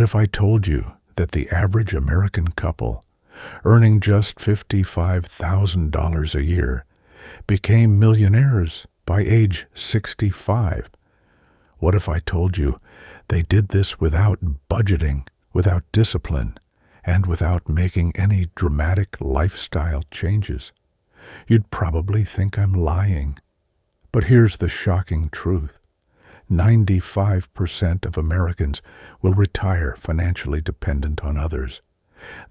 if I told you that the average American couple, earning just $55,000 a year, became millionaires by age 65? What if I told you they did this without budgeting, without discipline, and without making any dramatic lifestyle changes? You'd probably think I'm lying. But here's the shocking truth. 95% of Americans will retire financially dependent on others.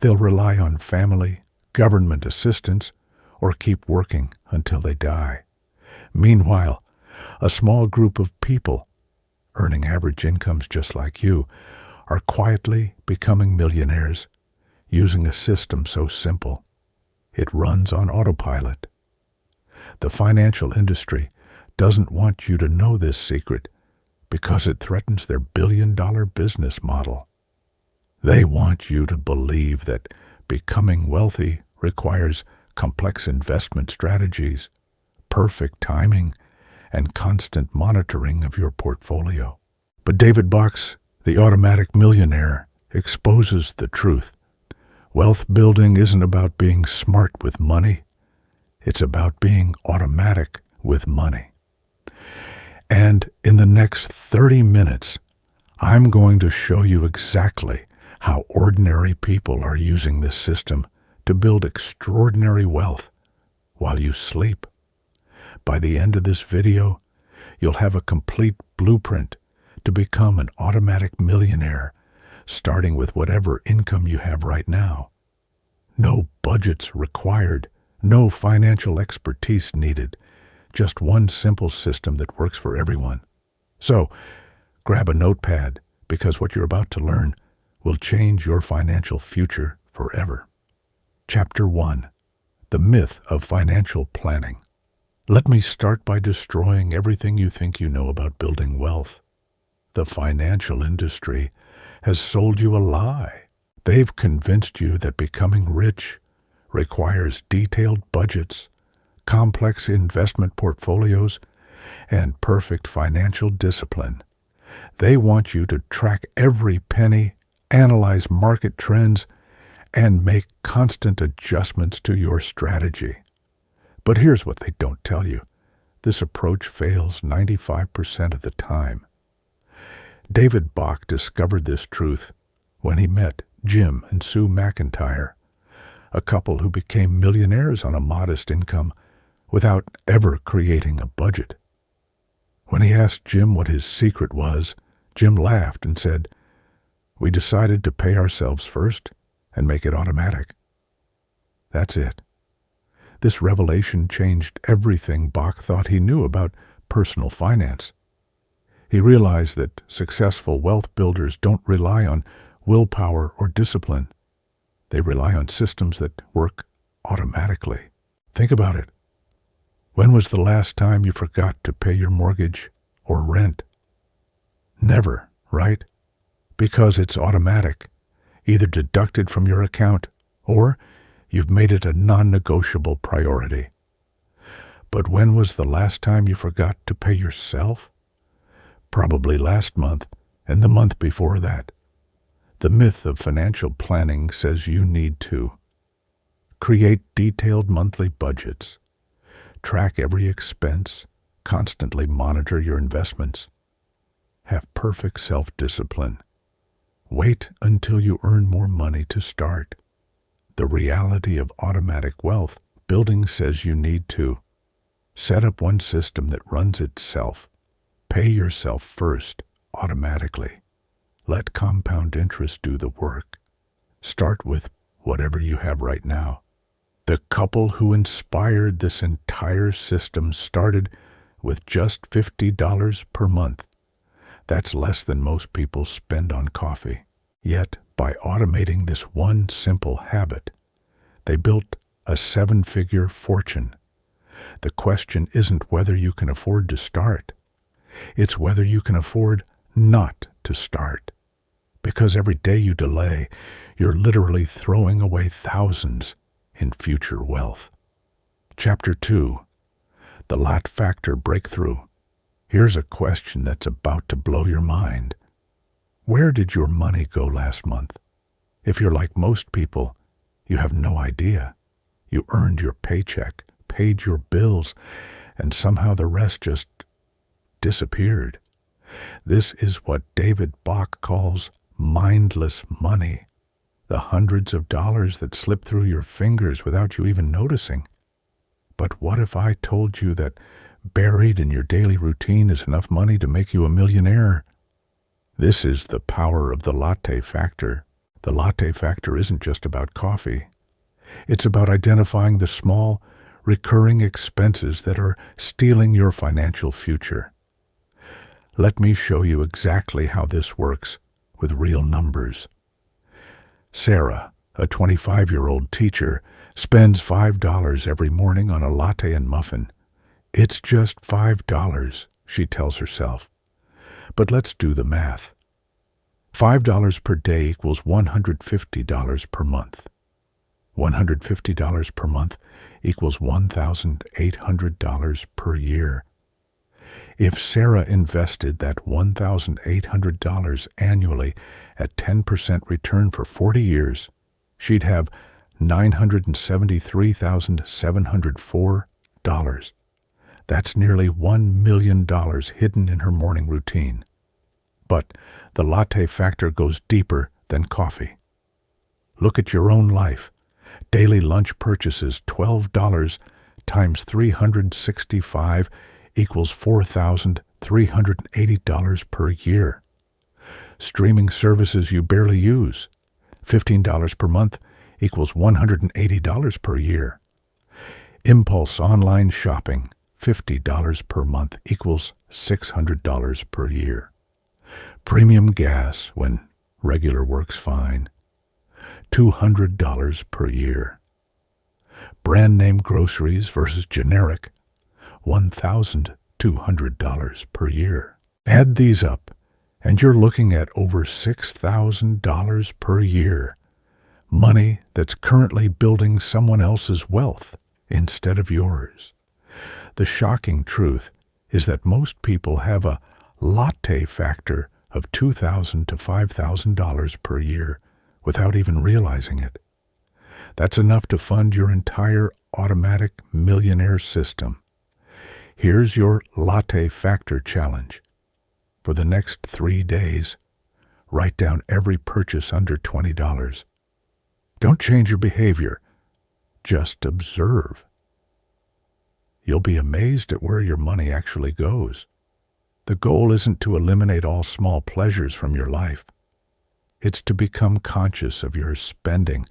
They'll rely on family, government assistance, or keep working until they die. Meanwhile, a small group of people, earning average incomes just like you, are quietly becoming millionaires using a system so simple. It runs on autopilot. The financial industry doesn't want you to know this secret because it threatens their billion-dollar business model. They want you to believe that becoming wealthy requires complex investment strategies, perfect timing, and constant monitoring of your portfolio. But David Bach's The Automatic Millionaire exposes the truth. Wealth building isn't about being smart with money. It's about being automatic with money. And in the next 30 minutes, I'm going to show you exactly how ordinary people are using this system to build extraordinary wealth while you sleep. By the end of this video, you'll have a complete blueprint to become an automatic millionaire, starting with whatever income you have right now. No budgets required, no financial expertise needed, just one simple system that works for everyone. So, grab a notepad, because what you're about to learn will change your financial future forever. Chapter 1. The Myth of Financial Planning. Let me start by destroying everything you think you know about building wealth. The financial industry has sold you a lie. They've convinced you that becoming rich requires detailed budgets, complex investment portfolios, and perfect financial discipline. They want you to track every penny, analyze market trends, and make constant adjustments to your strategy. But here's what they don't tell you. This approach fails 95% of the time. David Bach discovered this truth when he met Jim and Sue McIntyre, a couple who became millionaires on a modest income without ever creating a budget. When he asked Jim what his secret was, Jim laughed and said, "We decided to pay ourselves first and make it automatic." That's it. This revelation changed everything Bach thought he knew about personal finance. He realized that successful wealth builders don't rely on willpower or discipline. They rely on systems that work automatically. Think about it. When was the last time you forgot to pay your mortgage or rent? Never, right? Because it's automatic, either deducted from your account or you've made it a non-negotiable priority. But when was the last time you forgot to pay yourself? Probably last month and the month before that. The myth of financial planning says you need to create detailed monthly budgets, track every expense, constantly monitor your investments, have perfect self-discipline, wait until you earn more money to start. The reality of automatic wealth building says you need to set up one system that runs itself, pay yourself first automatically, let compound interest do the work. Start with whatever you have right now. The couple who inspired this entire system started with just $50 per month. That's less than most people spend on coffee. Yet, by automating this one simple habit, they built a 7-figure fortune. The question isn't whether you can afford to start. It's whether you can afford not to start. Because every day you delay, you're literally throwing away thousands in future wealth. Chapter 2. The Lot Factor Breakthrough. Here's a question that's about to blow your mind. Where did your money go last month? If you're like most people, you have no idea. You earned your paycheck, paid your bills, and somehow the rest just disappeared. This is what David Bach calls mindless money, the hundreds of dollars that slip through your fingers without you even noticing. But what if I told you that buried in your daily routine is enough money to make you a millionaire? This is the power of the latte factor. The latte factor isn't just about coffee. It's about identifying the small, recurring expenses that are stealing your financial future. Let me show you exactly how this works with real numbers. Sarah, a 25-year-old teacher, spends $5 every morning on a latte and muffin. It's just $5, she tells herself. But let's do the math. $5 per day equals $150 per month. $150 per month equals $1,800 per year. If Sarah invested that $1,800 annually at 10% return for 40 years, she'd have $973,704. That's nearly $1 million hidden in her morning routine. But the latte factor goes deeper than coffee. Look at your own life. Daily lunch purchases, $12 times 365 equals $4,380 per year. Streaming services you barely use, $15 per month equals $180 per year. Impulse online shopping, $50 per month equals $600 per year. Premium gas, when regular works fine, $200 per year. Brand name groceries versus generic, $1,200 per year. Add these up, and you're looking at over $6,000 per year. Money that's currently building someone else's wealth instead of yours. The shocking truth is that most people have a latte factor of $2,000 to $5,000 per year without even realizing it. That's enough to fund your entire automatic millionaire system. Here's your latte factor challenge. For the next 3 days, write down every purchase under $20. Don't change your behavior. Just observe. You'll be amazed at where your money actually goes. The goal isn't to eliminate all small pleasures from your life. It's to become conscious of your spending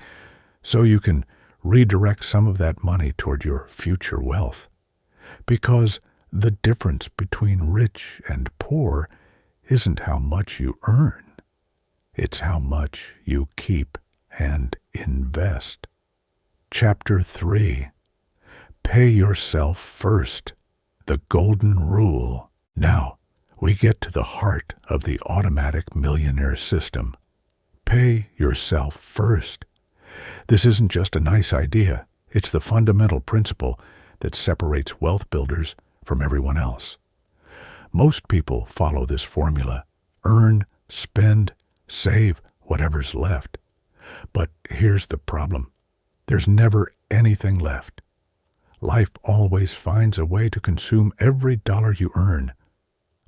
so you can redirect some of that money toward your future wealth. Because the difference between rich and poor isn't how much you earn. It's how much you keep and invest. Chapter 3. Pay yourself first. The golden rule. Now, we get to the heart of the automatic millionaire system. Pay yourself first. This isn't just a nice idea. It's the fundamental principle that separates wealth builders from everyone else. Most people follow this formula. Earn, spend, save whatever's left. But here's the problem. There's never anything left. Life always finds a way to consume every dollar you earn.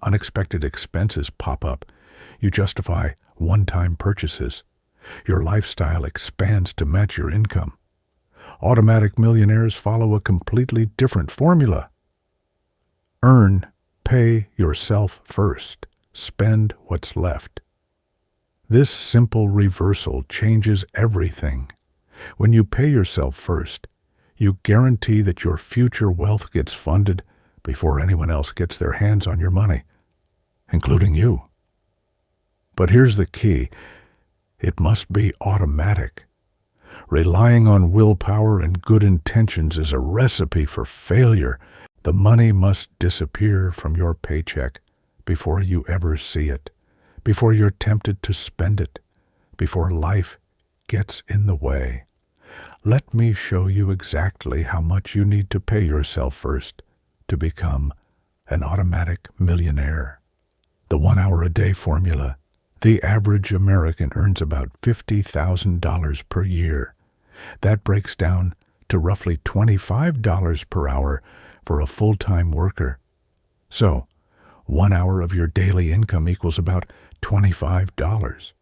Unexpected expenses pop up. You justify one-time purchases. Your lifestyle expands to match your income. Automatic millionaires follow a completely different formula. Earn, pay yourself first. Spend what's left. This simple reversal changes everything. When you pay yourself first, you guarantee that your future wealth gets funded before anyone else gets their hands on your money, including you. But here's the key. It must be automatic. Relying on willpower and good intentions is a recipe for failure. The money must disappear from your paycheck before you ever see it, before you're tempted to spend it, before life gets in the way. Let me show you exactly how much you need to pay yourself first to become an automatic millionaire. The 1 hour a day formula The average American earns about $50,000 per year. That breaks down to roughly $25 per hour for a full-time worker. So, 1 hour of your daily income equals about $25.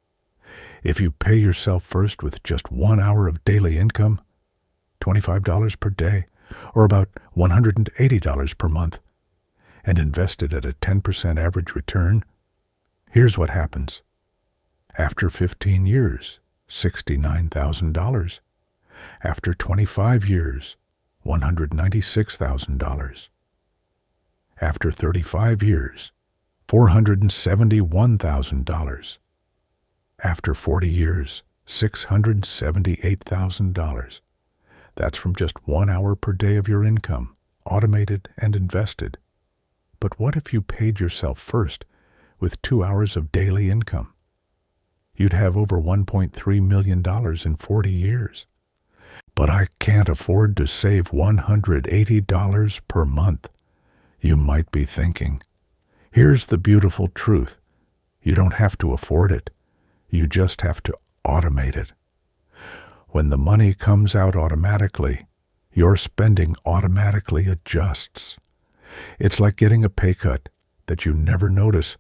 If you pay yourself first with just 1 hour of daily income, $25 per day, or about $180 per month, and invest it at a 10% average return, here's what happens. After 15 years, $69,000. After 25 years, $196,000. After 35 years, $471,000. After 40 years, $678,000. That's from just 1 hour per day of your income, automated and invested. But what if you paid yourself first with 2 hours of daily income? You'd have over $1.3 million in 40 years. But I can't afford to save $180 per month. You might be thinking. Here's the beautiful truth. You don't have to afford it. You just have to automate it. When the money comes out automatically, your spending automatically adjusts. It's like getting a pay cut that you never notice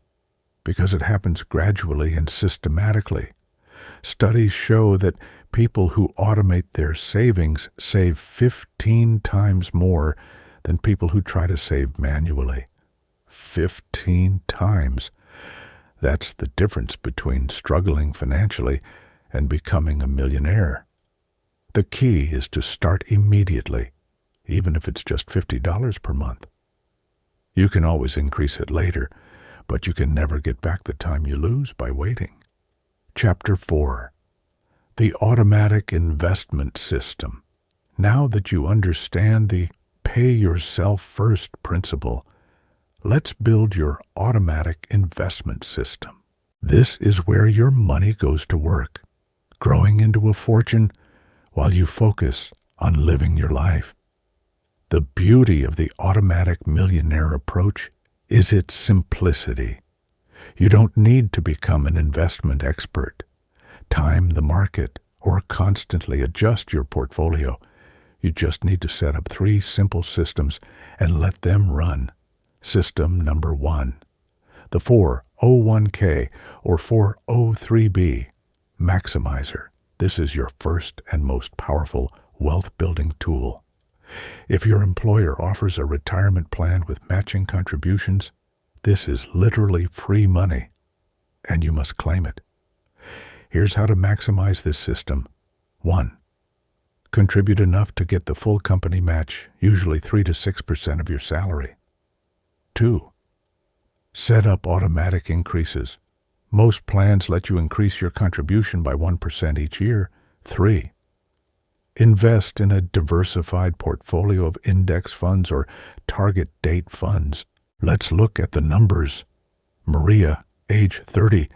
because it happens gradually and systematically. Studies show that people who automate their savings save 15 times more than people who try to save manually. 15 times. That's the difference between struggling financially and becoming a millionaire. The key is to start immediately, even if it's just $50 per month. You can always increase it later, but you can never get back the time you lose by waiting. Chapter 4. The Automatic Investment System. Now that you understand the pay yourself first principle, let's build your automatic investment system. This is where your money goes to work, growing into a fortune while you focus on living your life. The beauty of the automatic millionaire approach is its simplicity. You don't need to become an investment expert, time the market, or constantly adjust your portfolio. You just need to set up 3 simple systems and let them run. System number 1, the 401k or 403b Maximizer. This is your first and most powerful wealth-building tool. If your employer offers a retirement plan with matching contributions, this is literally free money, and you must claim it. Here's how to maximize this system. 1. Contribute enough to get the full company match, usually 3 to 6% of your salary. 2. Set up automatic increases. Most plans let you increase your contribution by 1% each year. 3. Invest in a diversified portfolio of index funds or target date funds. Let's look at the numbers. Maria, age 30,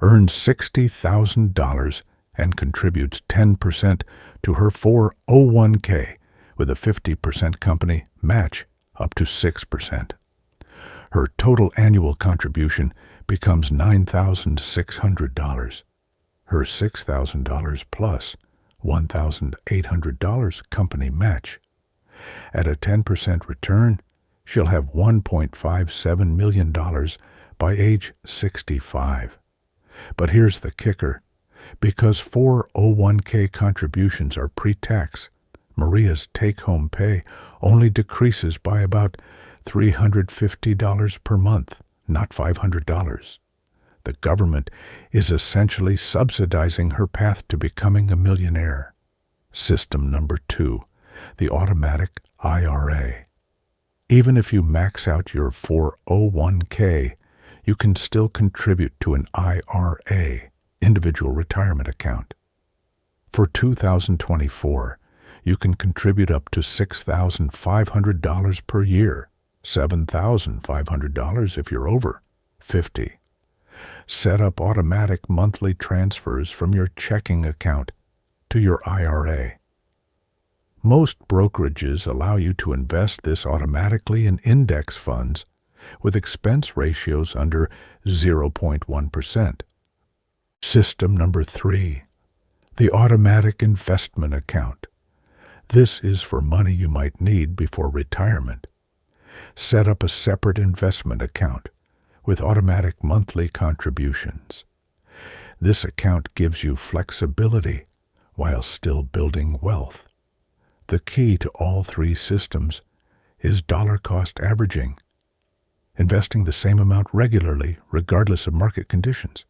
earns $60,000 and contributes 10% to her 401k with a 50% company match up to 6%. Her total annual contribution becomes $9,600. Her $6,000 plus $1,800 company match. At a 10% return, she'll have $1.57 million by age 65. But here's the kicker. Because 401k contributions are pre-tax, Maria's take-home pay only decreases by about $350 per month, not $500. The government is essentially subsidizing her path to becoming a millionaire. System number 2, the automatic IRA. Even if you max out your 401k, you can still contribute to an IRA, individual retirement account. For 2024, you can contribute up to $6,500 per year, $7,500 if you're over 50. Set up automatic monthly transfers from your checking account to your IRA. Most brokerages allow you to invest this automatically in index funds with expense ratios under 0.1%, System number 3, the automatic investment account. This is for money you might need before retirement. Set up a separate investment account with automatic monthly contributions. This account gives you flexibility while still building wealth. The key to all 3 systems is dollar cost averaging, investing the same amount regularly regardless of market conditions.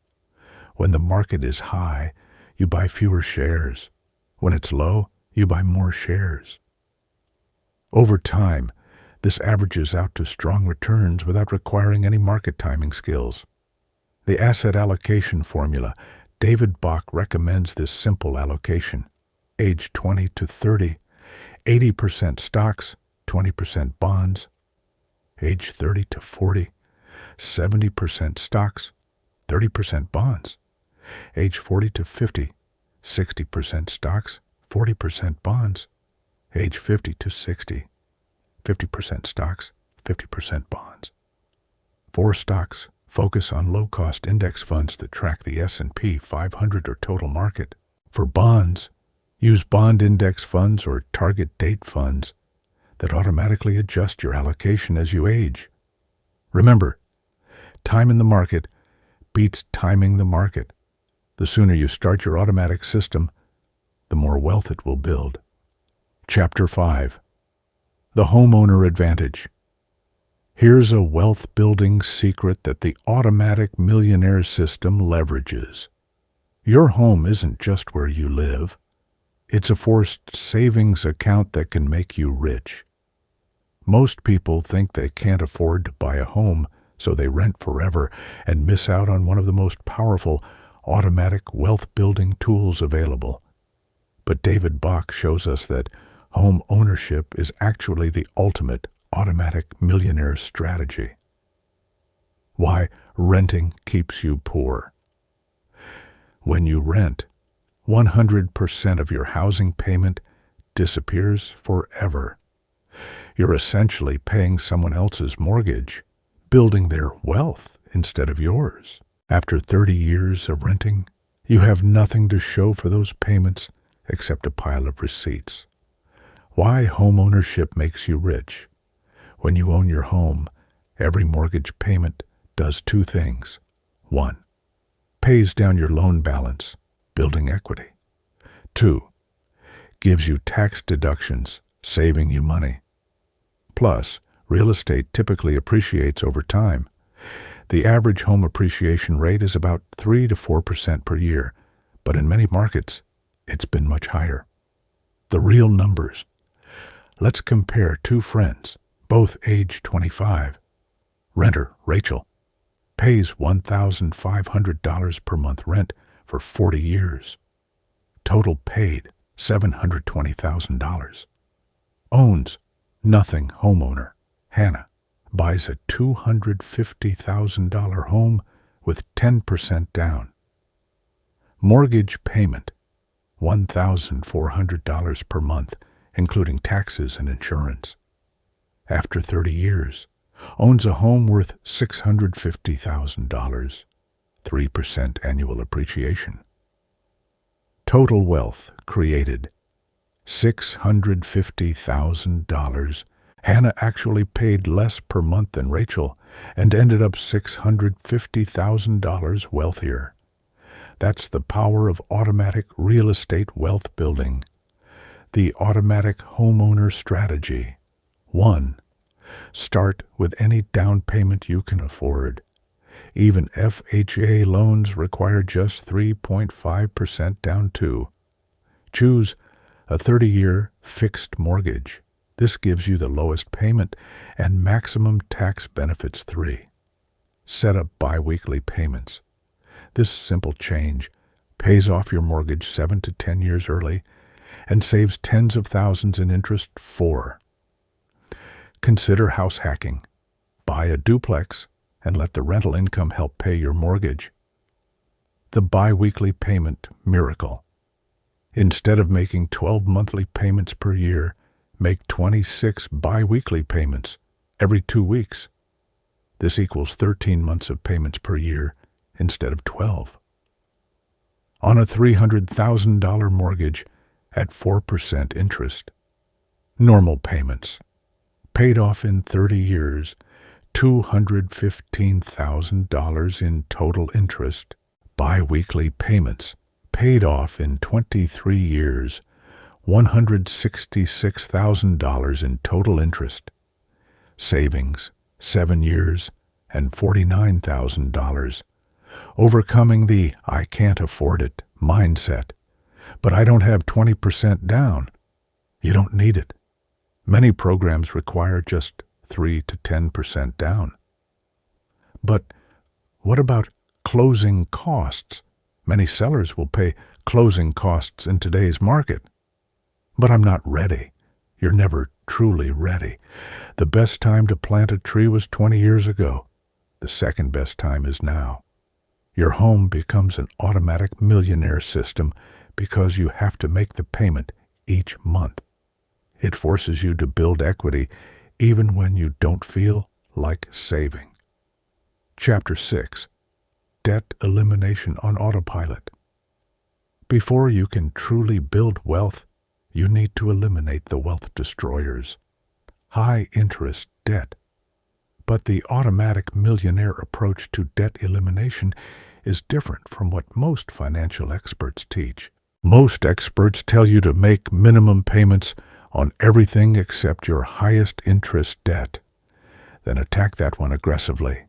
When the market is high, you buy fewer shares. When it's low, you buy more shares. Over time, this averages out to strong returns without requiring any market timing skills. The asset allocation formula, David Bach recommends this simple allocation. Age 20 to 30, 80% stocks, 20% bonds. Age 30 to 40, 70% stocks, 30% bonds. Age 40 to 50, 60% stocks, 40% bonds. Age 50 to 60, 50% stocks, 50% bonds. For stocks, focus on low-cost index funds that track the S&P 500 or total market. For bonds, use bond index funds or target date funds that automatically adjust your allocation as you age. Remember, time in the market beats timing the market. The sooner you start your automatic system, the more wealth it will build. Chapter 5. The Homeowner Advantage. Here's a wealth-building secret that the Automatic Millionaire system leverages. Your home isn't just where you live. It's a forced savings account that can make you rich. Most people think they can't afford to buy a home, so they rent forever and miss out on one of the most powerful automatic wealth-building tools available. But David Bach shows us that home ownership is actually the ultimate automatic millionaire strategy. Why renting keeps you poor. When you rent, 100% of your housing payment disappears forever. You're essentially paying someone else's mortgage, building their wealth instead of yours. After 30 years of renting, you have nothing to show for those payments except a pile of receipts. Why home ownership makes you rich. When you own your home, every mortgage payment does 2 things. 1, pays down your loan balance, building equity. 2, gives you tax deductions, saving you money. Plus, real estate typically appreciates over time. The average home appreciation rate is about 3 to 4% per year, but in many markets, it's been much higher. The real numbers. Let's compare 2 friends, both age 25. Renter, Rachel, pays $1,500 per month rent for 40 years. Total paid, $720,000. Owns, nothing homeowner, Hannah, buys a $250,000 home with 10% down. Mortgage payment, $1,400 per month, including taxes and insurance. After 30 years, owns a home worth $650,000, 3% annual appreciation. Total wealth created, $650,000. Hannah actually paid less per month than Rachel and ended up $650,000 wealthier. That's the power of automatic real estate wealth building. The automatic homeowner strategy. 1. Start with any down payment you can afford. Even FHA loans require just 3.5% down too. Choose a 30-year fixed mortgage. This gives you the lowest payment and maximum tax benefits. 3. Set up bi-weekly payments. This simple change pays off your mortgage 7 to 10 years early and saves tens of thousands in interest. 4. Consider house hacking. Buy a duplex and let the rental income help pay your mortgage. The bi-weekly payment miracle. Instead of making 12 monthly payments per year, make 26 bi-weekly payments every 2 weeks. This equals 13 months of payments per year instead of 12. on a $300,000 mortgage at 4% interest. Normal payments. Paid off in 30 years, $215,000 in total interest. Bi-weekly payments. Paid off in 23 years, $166,000 in total interest. Savings, 7 years, and $49,000. Overcoming the "I can't afford it" mindset. But I don't have 20% down. You don't need it. Many programs require just 3 to 10% down. But what about closing costs? Many sellers will pay closing costs in today's market. But I'm not ready. You're never truly ready. The best time to plant a tree was 20 years ago. The second best time is now. Your home becomes an automatic millionaire system because you have to make the payment each month. It forces you to build equity even when you don't feel like saving. Chapter 6. Debt Elimination on Autopilot. Before you can truly build wealth, you need to eliminate the wealth destroyers. High-interest debt. But the automatic millionaire approach to debt elimination is different from what most financial experts teach. Most experts tell you to make minimum payments on everything except your highest interest debt. Then attack that one aggressively.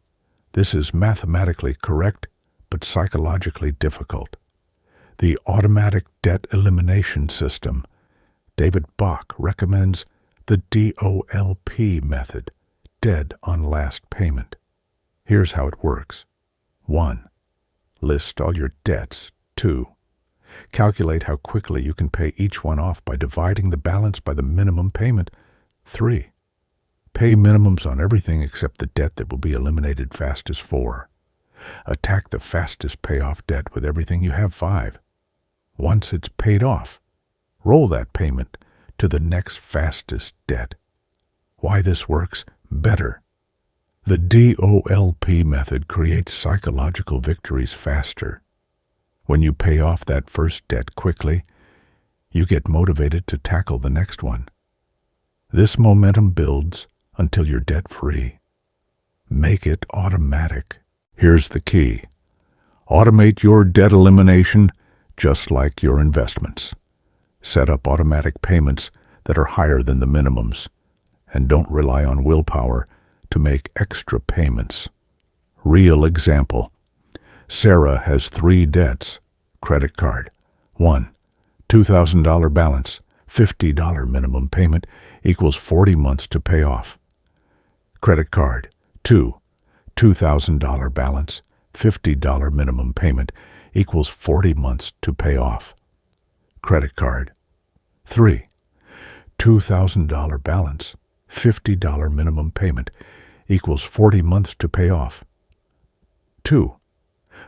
This is mathematically correct, but psychologically difficult. The automatic debt elimination system. David Bach recommends the DOLP method, dead on last payment. Here's how it works. 1. List all your debts. 2. Calculate how quickly you can pay each one off by dividing the balance by the minimum payment. 3. Pay minimums on everything except the debt that will be eliminated fastest. 4. Attack the fastest payoff debt with everything you have. 5. Once it's paid off, roll that payment to the next fastest debt. Why this works better. The DOLP method creates psychological victories faster. When you pay off that first debt quickly, you get motivated to tackle the next one. This momentum builds until you're debt-free. Make it automatic. Here's the key. Automate your debt elimination just like your investments. Set up automatic payments that are higher than the minimums, and don't rely on willpower to make extra payments. Real example. Sarah has 3 debts. Credit card. 1. $2,000 balance, $50 minimum payment equals 40 months to pay off. Credit card. 2. $2,000 balance, $50 minimum payment equals 40 months to pay off. Credit card. 3. $2,000 balance, $50 minimum payment equals 40 months to pay off. 2.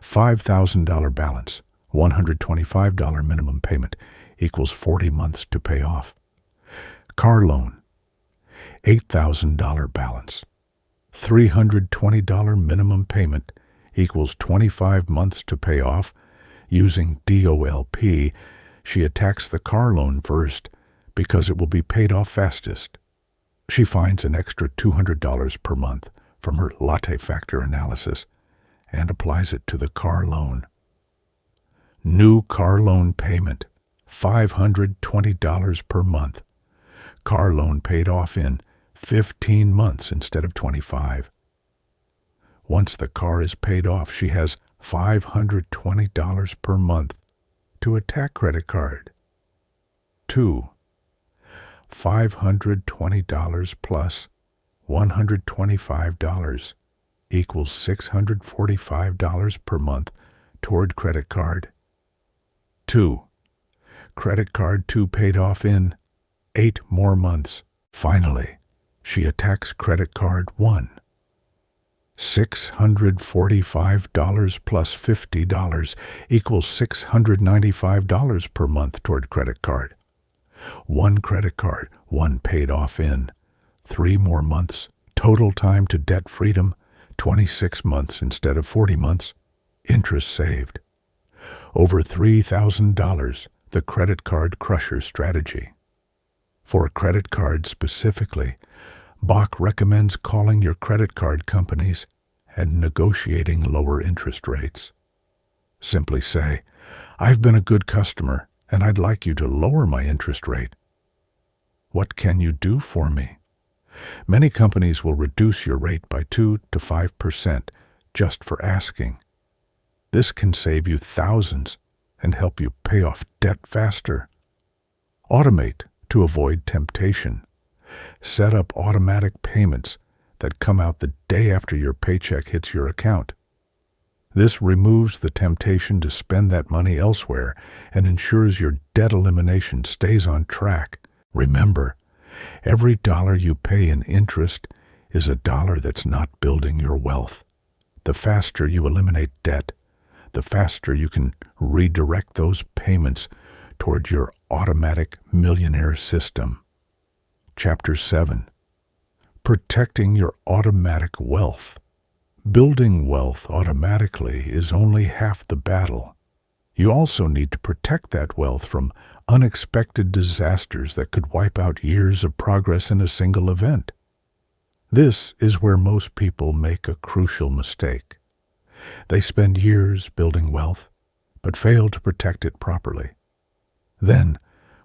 $5,000 balance, $125 minimum payment equals 40 months to pay off. Car loan. $8,000 balance, $320 minimum payment equals 25 months to pay off. Using DOLP, she attacks the car loan first because it will be paid off fastest. She finds an extra $200 per month from her latte factor analysis and applies it to the car loan. New car loan payment, $520 per month. Car loan paid off in 15 months instead of 25. Once the car is paid off, she has $520 per month to attack credit card. 2. $520 plus $125 equals $645 per month toward credit card. 2. Credit card 2 paid off in 8 more months. Finally, she attacks credit card 1. $645 plus $50 equals $695 per month toward credit card. 1 credit card, 1 paid off in 3 more months. Total time to debt freedom, 26 months instead of 40 months. Interest saved. Over $3,000, the credit card crusher strategy. For a credit card specifically, Bach recommends calling your credit card companies and negotiating lower interest rates. Simply say, "I've been a good customer and I'd like you to lower my interest rate. What can you do for me?" Many companies will reduce your rate by 2 to 5% just for asking. This can save you thousands and help you pay off debt faster. Automate to avoid temptation. Set up automatic payments that come out the day after your paycheck hits your account. This removes the temptation to spend that money elsewhere and ensures your debt elimination stays on track. Remember, every dollar you pay in interest is a dollar that's not building your wealth. The faster you eliminate debt, the faster you can redirect those payments toward your automatic millionaire system. Chapter 7. Protecting your automatic wealth. Building wealth automatically is only half the battle. You also need to protect that wealth from unexpected disasters that could wipe out years of progress in a single event. This is where most people make a crucial mistake. They spend years building wealth, but fail to protect it properly. Then,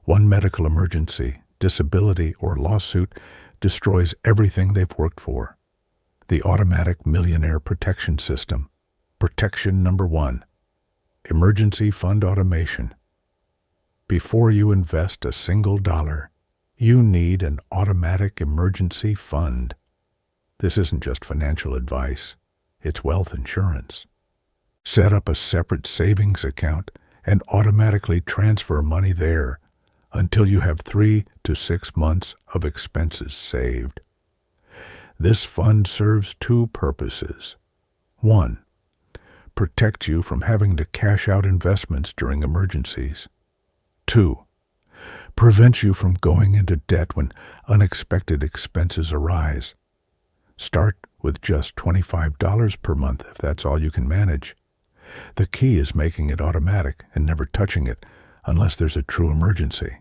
one medical emergency, disability, or lawsuit destroys everything they've worked for. The Automatic Millionaire Protection System. Protection number 1. Emergency Fund Automation. Before you invest a single dollar, you need an automatic emergency fund. This isn't just financial advice, it's wealth insurance. Set up a separate savings account and automatically transfer money there until you have 3 to 6 months of expenses saved. This fund serves 2 purposes. 1. Protect you from having to cash out investments during emergencies. 2. Prevent you from going into debt when unexpected expenses arise. Start with just $25 per month if that's all you can manage. The key is making it automatic and never touching it unless there's a true emergency.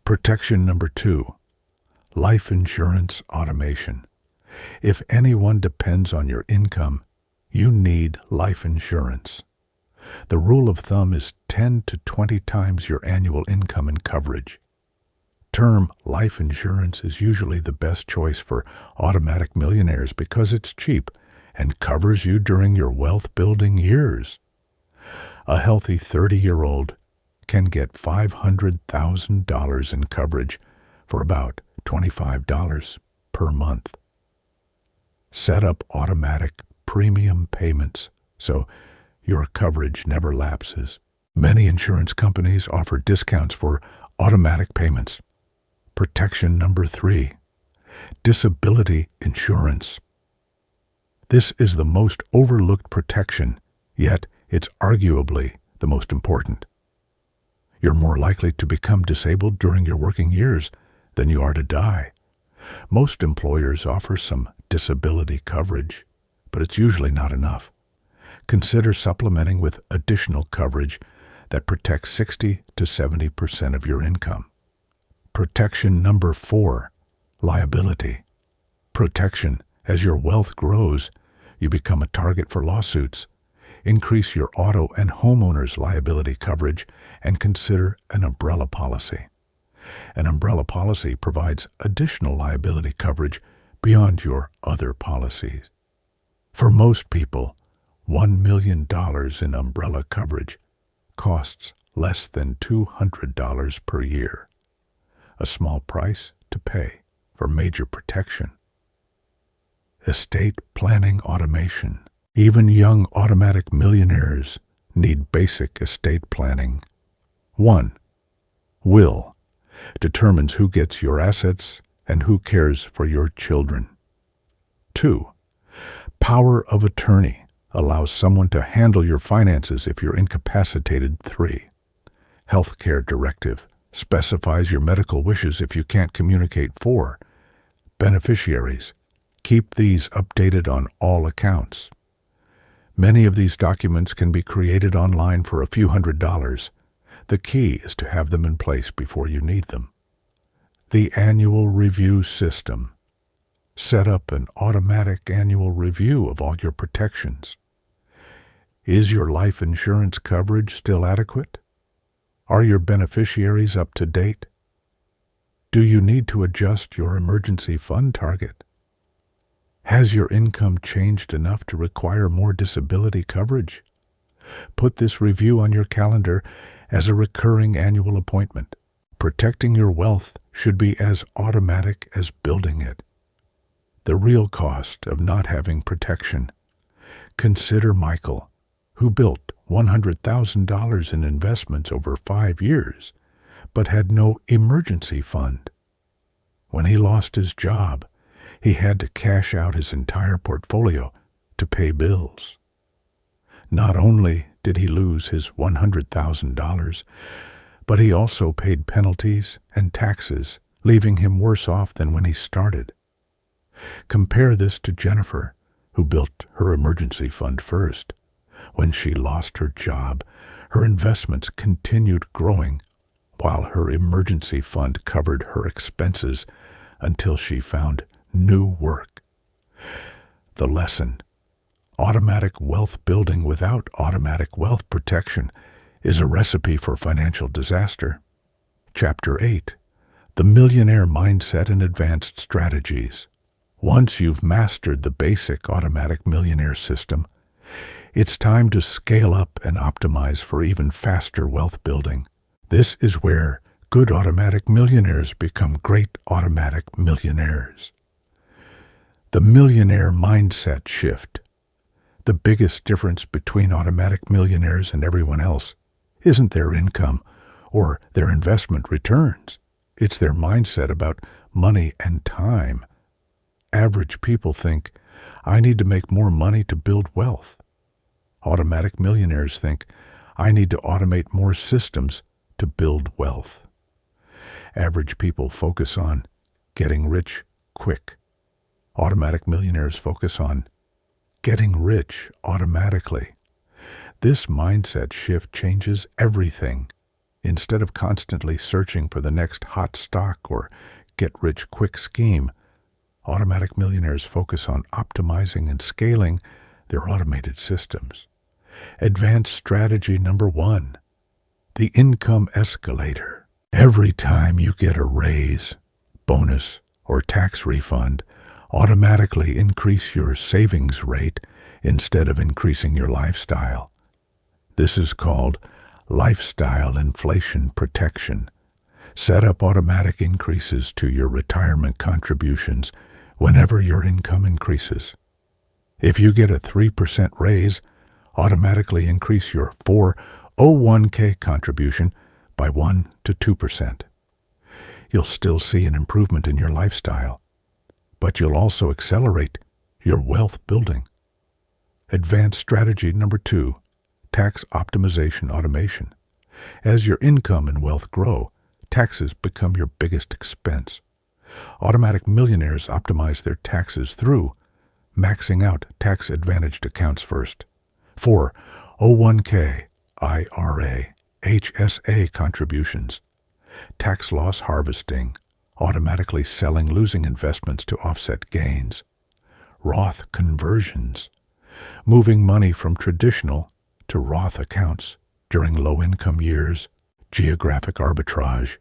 Protection number 2. Life insurance automation. If anyone depends on your income, you need life insurance. The rule of thumb is 10 to 20 times your annual income and coverage. Term life insurance is usually the best choice for automatic millionaires because it's cheap and covers you during your wealth-building years. A healthy 30-year-old can get $500,000 in coverage for about $25 per month. Set up automatic premium payments so your coverage never lapses. Many insurance companies offer discounts for automatic payments. Protection number 3. Disability insurance. This is the most overlooked protection, yet it's arguably the most important. You're more likely to become disabled during your working years than you are to die. Most employers offer some disability coverage, but it's usually not enough. Consider supplementing with additional coverage that protects 60 to 70% of your income. Protection number 4. Liability. Protection. As your wealth grows, you become a target for lawsuits. Increase your auto and homeowner's liability coverage and consider an umbrella policy. An umbrella policy provides additional liability coverage beyond your other policies. For most people, $1 million in umbrella coverage costs less than $200 per year. A small price to pay for major protection. Estate planning automation. Even young automatic millionaires need basic estate planning. 1. Will determines who gets your assets and who cares for your children. 2. Power of attorney allows someone to handle your finances if you're incapacitated. 3. Healthcare directive specifies your medical wishes if you can't communicate. 4. Beneficiaries. Keep these updated on all accounts. Many of these documents can be created online for a few $100s. The key is to have them in place before you need them. The annual review system. Set up an automatic annual review of all your protections. Is your life insurance coverage still adequate? Are your beneficiaries up to date? Do you need to adjust your emergency fund target? Has your income changed enough to require more disability coverage? Put this review on your calendar as a recurring annual appointment. Protecting your wealth should be as automatic as building it. The real cost of not having protection. Consider Michael, who built $100,000 in investments over 5 years, but had no emergency fund. When he lost his job, he had to cash out his entire portfolio to pay bills. Not only did he lose his $100,000, but he also paid penalties and taxes, leaving him worse off than when he started. Compare this to Jennifer, who built her emergency fund first. When she lost her job, her investments continued growing, while her emergency fund covered her expenses until she found new work. The lesson: automatic wealth building without automatic wealth protection is a recipe for financial disaster. Chapter 8. The Millionaire Mindset and Advanced Strategies. Once you've mastered the basic automatic millionaire system, it's time to scale up and optimize for even faster wealth building. This is where good automatic millionaires become great automatic millionaires. The millionaire mindset shift. The biggest difference between automatic millionaires and everyone else isn't their income or their investment returns. It's their mindset about money and time. Average people think, I need to make more money to build wealth. Automatic millionaires think, I need to automate more systems to build wealth. Average people focus on getting rich quick. Automatic millionaires focus on getting rich automatically. This mindset shift changes everything. Instead of constantly searching for the next hot stock or get-rich-quick scheme, automatic millionaires focus on optimizing and scaling their automated systems. Advanced strategy number 1, the income escalator. Every time you get a raise, bonus, or tax refund, automatically increase your savings rate instead of increasing your lifestyle. This is called lifestyle inflation protection. Set up automatic increases to your retirement contributions whenever your income increases. If you get a 3% raise, automatically increase your 401k contribution by 1 to 2%. You'll still see an improvement in your lifestyle, but you'll also accelerate your wealth building. Advanced strategy number 2, tax optimization automation. As your income and wealth grow, taxes become your biggest expense. Automatic millionaires optimize their taxes through maxing out tax-advantaged accounts first. 401k, IRA, HSA contributions. Tax loss harvesting, automatically selling losing investments to offset gains. Roth conversions, moving money from traditional to Roth accounts during low-income years. Geographic arbitrage,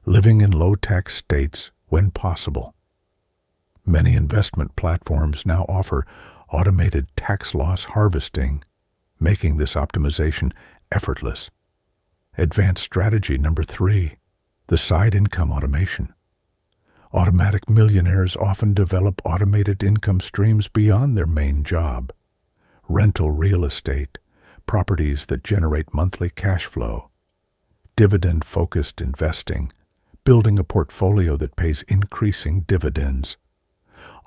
living in low-tax states when possible. Many investment platforms now offer automated tax loss harvesting, making this optimization effortless. Advanced strategy number 3, the side income automation. Automatic millionaires often develop automated income streams beyond their main job. Rental real estate, properties that generate monthly cash flow. Dividend-focused investing, building a portfolio that pays increasing dividends.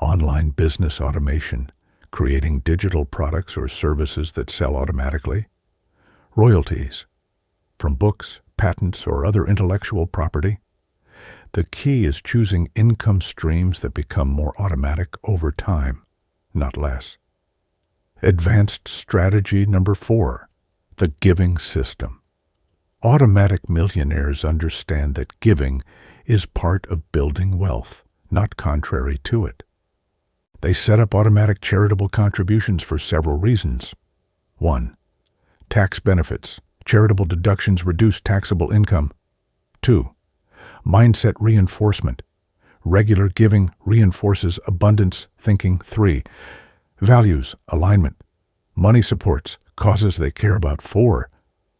Online business automation, creating digital products or services that sell automatically. Royalties, from books, patents, or other intellectual property. The key is choosing income streams that become more automatic over time, not less. Advanced strategy number 4, the giving system. Automatic millionaires understand that giving is part of building wealth, not contrary to it. They set up automatic charitable contributions for several reasons. 1. Tax benefits. Charitable deductions reduce taxable income. 2. Mindset reinforcement. Regular giving reinforces abundance thinking. 3. Values alignment. Money supports causes they care about. 4.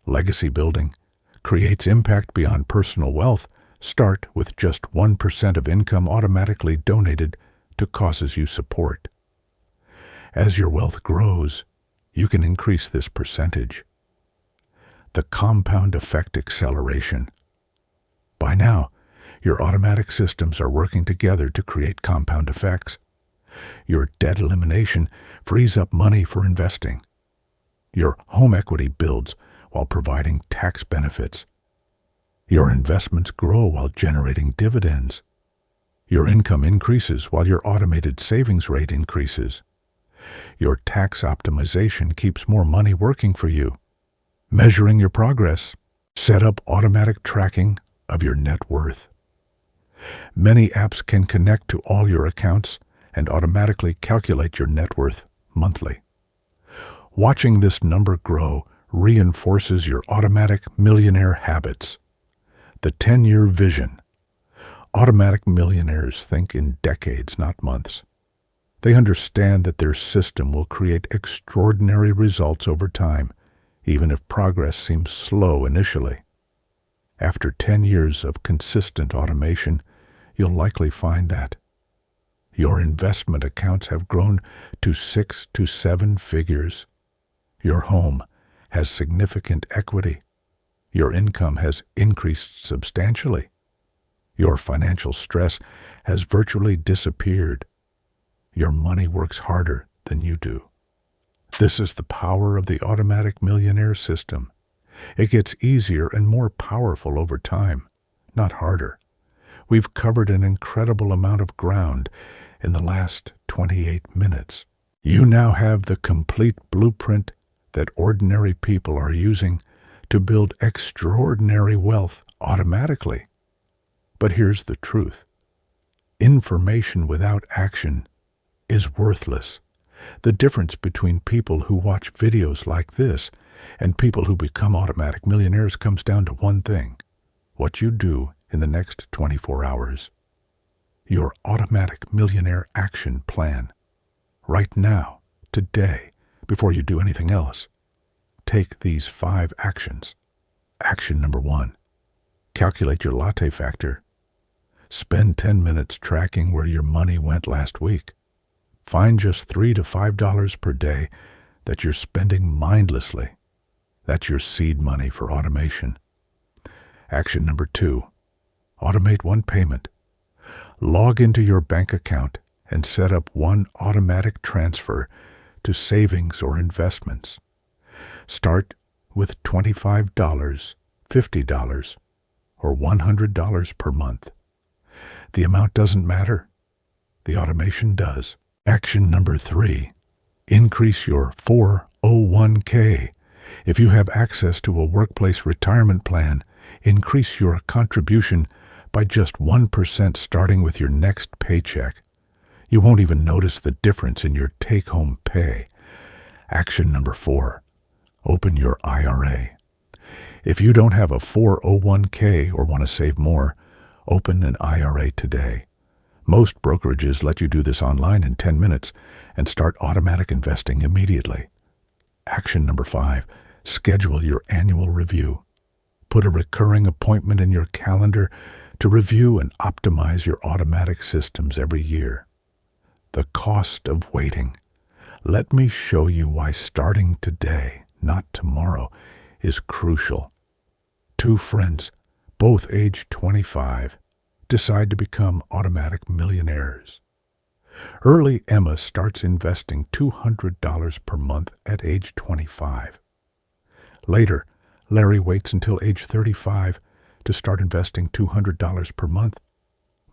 Legacy building. Creates impact beyond personal wealth. Start with just 1% of income automatically donated to causes you support. As your wealth grows, you can increase this percentage. The compound effect acceleration. By now, your automatic systems are working together to create compound effects. Your debt elimination frees up money for investing. Your home equity builds while providing tax benefits. Your investments grow while generating dividends. Your income increases while your automated savings rate increases. Your tax optimization keeps more money working for you. Measuring your progress. Set up automatic tracking of your net worth. Many apps can connect to all your accounts and automatically calculate your net worth monthly. Watching this number grow reinforces your automatic millionaire habits. The 10-year vision. Automatic millionaires think in decades, not months. They understand that their system will create extraordinary results over time, even if progress seems slow initially. After 10 years of consistent automation, you'll likely find that your investment accounts have grown to 6 to 7 figures. Your home has significant equity. Your income has increased substantially. Your financial stress has virtually disappeared. Your money works harder than you do. This is the power of the automatic millionaire system. It gets easier and more powerful over time, not harder. We've covered an incredible amount of ground in the last 28 minutes. You now have the complete blueprint that ordinary people are using to build extraordinary wealth automatically. But here's the truth. Information without action is worthless. The difference between people who watch videos like this and people who become automatic millionaires comes down to one thing: what you do in the next 24 hours. Your automatic millionaire action plan. Right now, today, before you do anything else, take these 5 actions. Action number 1. Calculate your latte factor. Spend 10 minutes tracking where your money went last week. Find just $3 to $5 per day that you're spending mindlessly. That's your seed money for automation. Action number 2. Automate one payment. Log into your bank account and set up one automatic transfer to savings or investments. Start with $25, $50, or $100 per month. The amount doesn't matter. The automation does. Action number 3. Increase your 401k. If you have access to a workplace retirement plan, increase your contribution by just 1% starting with your next paycheck. You won't even notice the difference in your take-home pay. Action number 4. Open your IRA. If you don't have a 401k or want to save more, open an IRA today. Most brokerages let you do this online in 10 minutes and start automatic investing immediately. Action number 5. Schedule your annual review. Put a recurring appointment in your calendar to review and optimize your automatic systems every year. The cost of waiting. Let me show you why starting today, not tomorrow, is crucial. 2 friends, both age 25, decide to become automatic millionaires. Early Emma starts investing $200 per month at age 25. Later, Larry waits until age 35 to start investing $200 per month.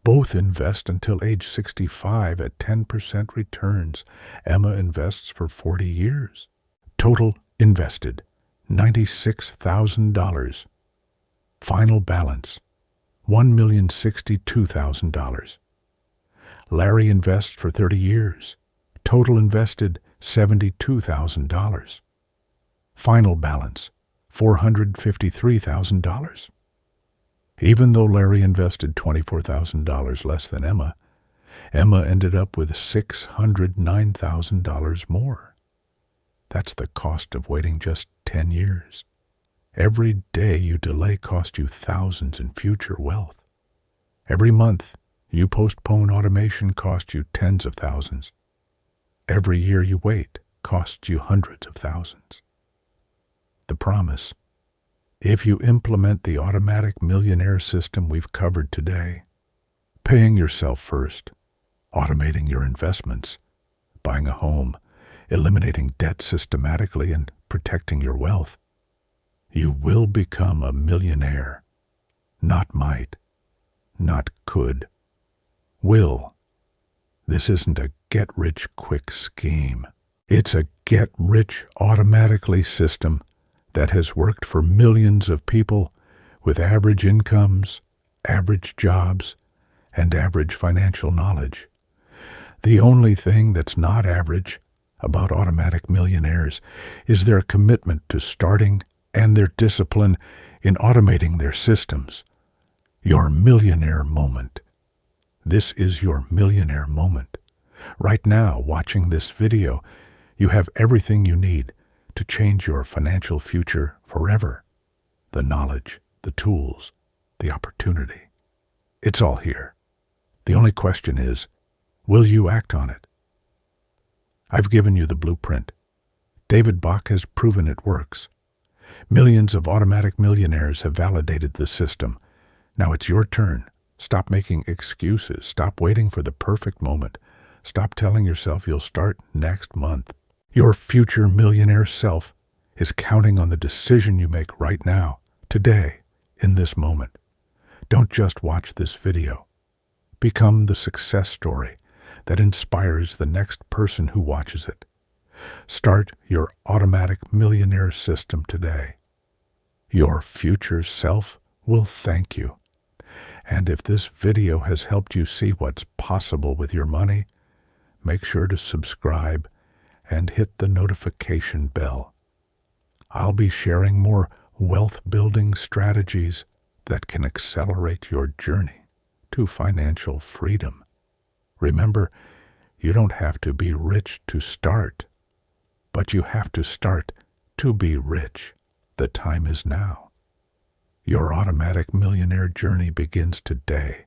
Both invest until age 65 at 10% returns. Emma invests for 40 years. Total invested, $96,000. Final balance, $1,062,000. Larry invests for 30 years. Total invested, $72,000. Final balance, $453,000. Even though Larry invested $24,000 less than Emma, Emma ended up with $609,000 more. That's the cost of waiting just 10 years. Every day you delay costs you thousands in future wealth. Every month you postpone automation costs you tens of thousands. Every year you wait costs you hundreds of thousands. The promise: if you implement the automatic millionaire system we've covered today, paying yourself first, automating your investments, buying a home, eliminating debt systematically, and protecting your wealth, you will become a millionaire. Not might, not could, will. This isn't a get-rich-quick scheme. It's a get-rich-automatically system that has worked for millions of people with average incomes, average jobs, and average financial knowledge. The only thing that's not average about automatic millionaires is their commitment to starting and their discipline in automating their systems. Your millionaire moment. This is your millionaire moment. Right now, watching this video, you have everything you need to change your financial future forever. The knowledge, the tools, the opportunity. It's all here. The only question is, will you act on it? I've given you the blueprint. David Bach has proven it works. Millions of automatic millionaires have validated the system. Now it's your turn. Stop making excuses. Stop waiting for the perfect moment. Stop telling yourself you'll start next month. Your future millionaire self is counting on the decision you make right now, today, in this moment. Don't just watch this video. Become the success story that inspires the next person who watches it. Start your automatic millionaire system today. Your future self will thank you. And if this video has helped you see what's possible with your money, make sure to subscribe and hit the notification bell. I'll be sharing more wealth-building strategies that can accelerate your journey to financial freedom. Remember, you don't have to be rich to start, but you have to start to be rich. The time is now. Your automatic millionaire journey begins today.